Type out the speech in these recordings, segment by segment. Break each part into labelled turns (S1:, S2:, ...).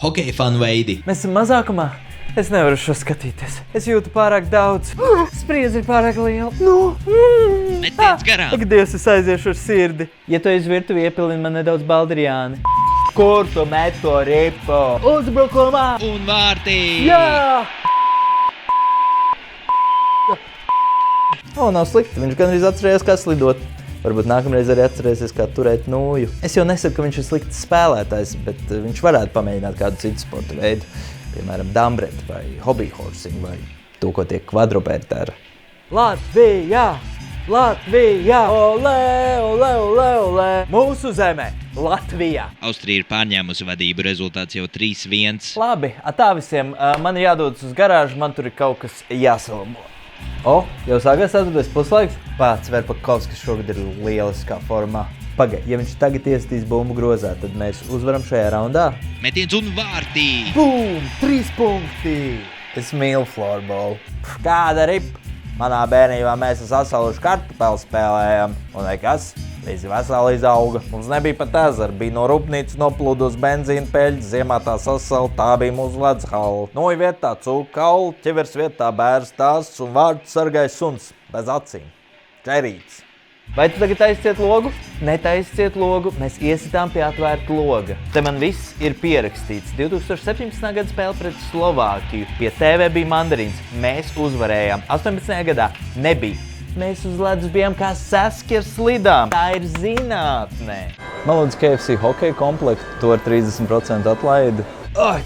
S1: Hokeja fanu veidi.
S2: Mēs esam mazākumā. Es nevaru šo skatīties. Es jūtu pārāk daudz. Spriedzi ir pārāk liela.
S1: Netiec garām.
S2: Ak, Dievs, es aiziešu ar sirdi. Ja tu esi virtuvi, iepilini man nedaudz baldriāni. Kur tu met to ripu? Uzbrukumā!
S1: Un vārtī!
S2: Jā! O, nav slikti. Viņš gan arī atcerējās, kā slidot. Varbūt nākamreiz arī atcerēsies, kā turēt nūju. Es jau nesaku, ka viņš ir slikts spēlētājs, bet viņš varētu pamēģināt kādu citu sporta veidu. Piemēram, dambreti vai hobbyhorsing vai to, ko tie kvadrupēdi dara. Latvijā! Latvijā! Olē, olē, olē, olē! Mūsu zemē! Latvijā!
S1: Austrija ir pārņēmusi vadību, rezultāts jau 3-1.
S2: Labi, tā visiem. Man jādodas uz garāžu, man tur ir kaut kas jāsalabo. O, jau sākās 4. puslaiks? Pats Verpakovskis šogad ir lieliskā formā. Pagaid, ja viņš tagad iestīs bumbu grozā, tad mēs uzvaram šajā raundā?
S1: Metiens un vārtī!
S2: Bum! 3 punkti! Es mīlu floorballu. Kāda ripa? Manā bērnībā mēs sasaluši kartupeli spēlējām. Un nekas, visi veseli izauga. Mums nebija pat ezera, bija no rūpnīcas noplūdos benzīna peļķi, ziemā tā sasala, tā bija mūsu ledushala. Noja vietā cūkaula, ķivers vietā bērs stāsts un vārds sargāja suns bez acīm. Čerīts. Vai tu tagad aizciet logu? Netaizciet logu, mēs iesitām pie atvērta loga. Te man viss ir pierakstīts. 2017. gada spēle pret Slovākiju. Pie TV bija mandarīns. Mēs uzvarējām. 18. gadā nebija. Mēs uz ledus bijām kā saski ar slidām. Tā ir zinātnē. Man lūdzu KFC hokeja komplektu, to ar 30% atlaidi.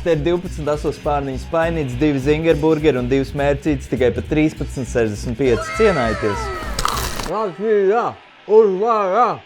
S2: Te ir 12 aso spārniņu spainītes, 2 zingerburgeri un 2 smērcītes tikai par 13,65. Cienājieties! Latvijā! Uzvarā!